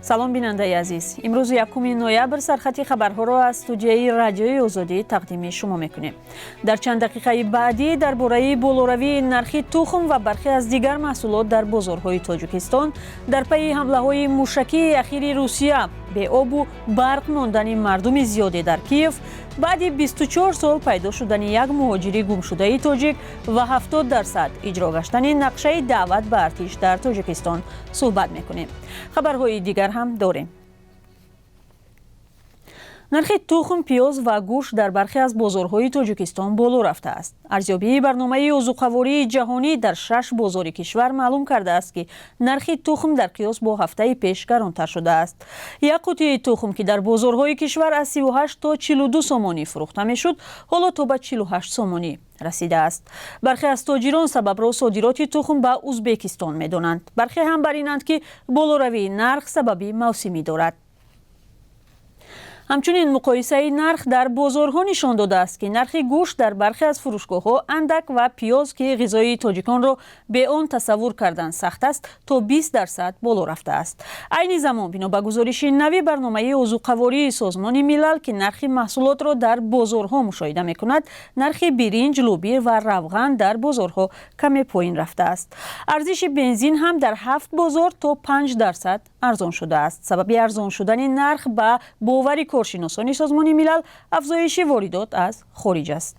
салом бинандаи азиз, имрӯз 1 ноябр сархати хабарҳоро аз студияи радиои Озодӣ тақдими шумо мекунем. дар чанд дақиқаи баъдӣ дар бораи болоравии нархи тухм ва бархе аз дигар маҳсулот дар бозорҳои Тоҷикистон дар пайи ҳамлаҳои мушакии ахири Русия, беобу барқ мондани мардуми зиёде дар Киев, баъди 24 сол пайдо шудани як муҳоҷири гумшудаи тоҷик ва 70% иҷро гаштани нақшаи даъват ба артиш дар Тоҷикистон суҳбат мекунем. хабарҳои дигар ҳам дорем. нархи тухм, пиёз ва гӯшт дар бархе аз бозорҳои Тоҷикистон боло рафтааст. арзёбии барномаи озуқавории ҷаҳонӣ дар 6 бозори кишвар маълум кардааст, ки нархи тухм дар қиёс бо ҳафтаи пеш гаронтар шудааст. як қутии тухм, ки дар бозорҳои кишвар аз 38 то 42 сомонӣ фурӯхта мешуд, ҳоло то ба 48 сомонӣ расидааст. бархе аз тоҷирон сабабро содироти тухм ба Узбекистон медонанд. бархе ҳам бар инанд, ки болоравии нарх сабаби мавсимӣ дорад. ҳамчунин муқоисаи нарх дар бозорҳо нишон додааст, ки нархи гӯшт дар бархе аз фурӯшгоҳҳо андак ва пиёз, ки ғизои тоҷиконро бе он тасаввур кардан сахт аст, то 20% боло рафтааст. айни замон бино ба гузориши нави барномаи озуқавории Созмони Милал, ки нархи маҳсулотро дар бозорҳо мушоҳида мекунад, нархи биринҷ, лӯбир ва равған дар бозорҳо каме поин рафтааст. арзиши бензин ҳам дар 7 бозор то 5% арзон шудааст. сабаби арзон шудани нарх ба бовари коршиносони Созмони Милал афзоиши воридот аз хориҷ аст.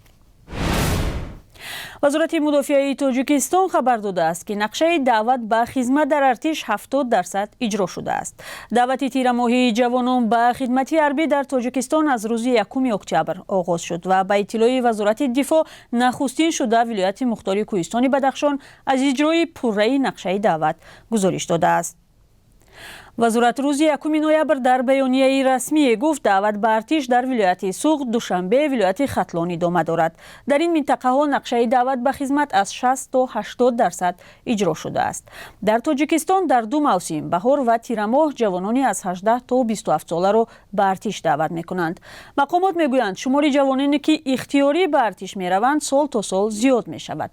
вазорати мудофиаи Тоҷикистон хабар додааст, ки нақшаи даъват ба хизмат дар артиш 70% иҷро шудааст. даъвати тирамоҳии ҷавонон ба хидмати ҳарбӣ дар Тоҷикистон аз рӯзи 1 октябр оғоз шуд ва ба иттилои вазорати дифоъ нахустин шуда вилояти мухтори Кӯҳистони Бадахшон аз иҷрои пурраи нақшаи даъват гузориш додааст. вазорат рӯзи 1 ноябр дар баёнияи расмие гуфт, даъват ба артиш дар вилояти Суғд, Душанбе, вилояти Хатлон идома дорад. дар ин минтақаҳо нақшаи даъват ба хизмат аз 60 то 80% иҷро шудааст. дар Тоҷикистон дар ду мавсим, баҳор ва тирамоҳ, ҷавонони аз 18 то 27 соларо ба артиш даъват мекунанд. мақомот мегӯянд, шумори ҷавононе, ки ихтиёрӣ ба артиш мераванд, сол то сол зиёд мешавад.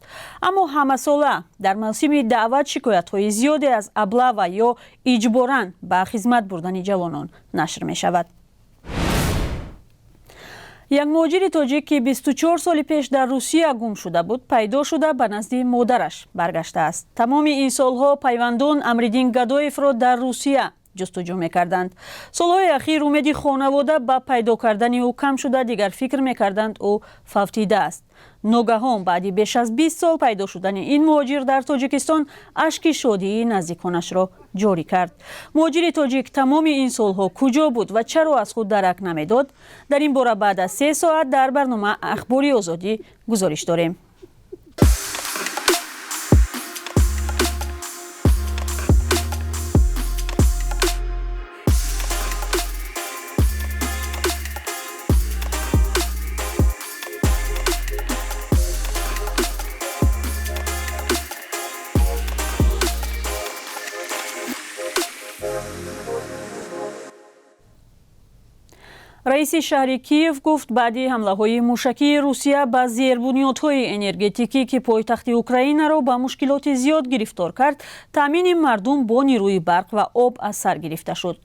аммо ҳамасола дар мавсими даъват шикоятҳои зиёде аз аблава ё иҷборан ба хизмат бурдани ҷавонон нашр мешавад. як муҳоҷири тоҷик, ки 24 соли пеш дар Русия гум шуда буд, пайдо шуда ба назди модараш баргаштааст. тамоми ин солҳо пайвандон Амриддин Гадоевро дар Русия ҷустуҷӯ мекарданд. солҳои ахир умеди хонавода ба пайдо кардани ӯ кам шуда, дигар фикр мекарданд ӯ фавтидааст. ногаҳон баъди беш аз 20 сол пайдо шудани ин муҳоҷир дар Тоҷикистон ашки шодии наздиконашро ҷорӣ кард. муҳоҷири тоҷик тамоми ин солҳо куҷо буд ва чаро аз худ дарак намедод? дар ин бора баъд аз 3 соат дар барнома ахбори Озодӣ гузориш дорем. раиси шаҳри Киев гуфт, баъди ҳамлаҳои мушакии Русия ба зербунёдҳои энергетикӣ, ки пойтахти Украинаро ба мушкилоти зиёд гирифтор кард, таъмини мардум бо нирӯи барқ ва об аз сар гирифта шуд.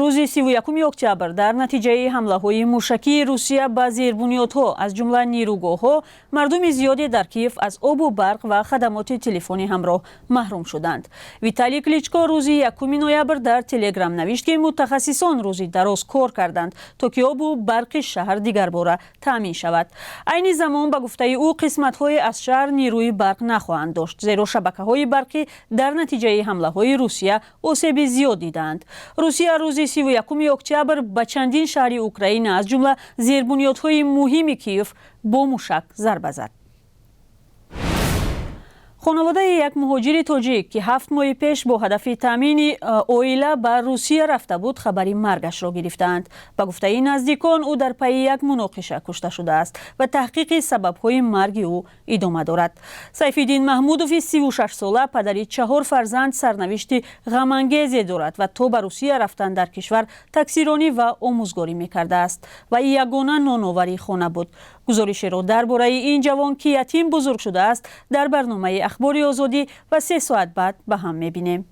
рӯзи 31 октябр дар натиҷаи ҳамлаҳои мушакии Русия ба зербунёдҳо, аз ҷумла нирӯгоҳҳо, мардуми зиёде дар Киев аз обу барқ ва хадамоти телефони ҳамроҳ маҳрум шуданд. Виталий Кличко рӯзи 1 ноябр дар Телеграм навишт, ки мутахассисон рӯзи дароз кор карданд, то ки обу барқи шаҳр дигарбора таъмин шавад. айни замон ба гуфтаи ӯ қисматҳое аз шаҳр нирӯи барқ нахоҳанд дошт, зеро шабакаҳои барқӣ дар натиҷаи ҳамлаҳои Русия осеби зиёд дидаанд. Русия рӯзи 31 октябр ба чандин шаҳри Украина, аз ҷумла зербунёдҳои муҳими Киев, бо мушак зарба зад. хонаводаи як муҳоҷири тоҷик, ки 7 моҳи пеш бо ҳадафи таъмини оила ба Русия рафта буд, хабари маргашро гирифтаанд. ба гуфтаи наздикон, ӯ дар пайи як муноқиша кушта шудааст ва таҳқиқи сабабҳои марги ӯ идома дорад. Сайфиддин Маҳмудови 36 сола, падари 4 фарзанд, сарнавишти ғамангезе дорад ва то ба Русия рафтан дар кишвар таксиронӣ ва омӯзгорӣ мекардааст ва ягона ноновари хона буд. гузоришеро дар бораи ин ҷавон, ки ятим бузург шудааст, дар барномаи ахбори Озодӣ ва 3 соат баъд ба ҳам мебинем.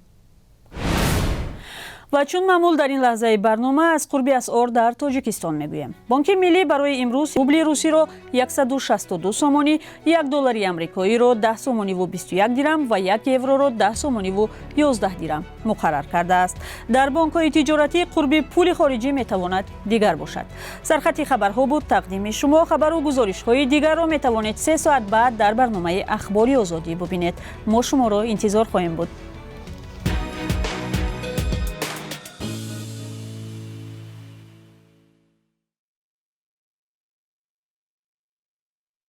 ва чун маъмул дар ин лаҳзаи барнома аз қурби асъор дар тоҷикистон мегӯем. Бонки миллӣ барои имрӯз рубли русиро 162 сомонӣ, $1 амрикоиро 10 сомониву 21 дирам ва 1 евроро 10 сомониву 11 дирам муқаррар кардааст. Дар бонкҳои тиҷоратӣ қурби пули хориҷӣ метавонад дигар бошад. Сархати хабарҳо буд тақдими шумо. Хабару гузоришҳои дигарро метавонед 3 соат баъд дар барномаи ахбори озодӣ бубинед. мо шуморо интизор хоҳем буд.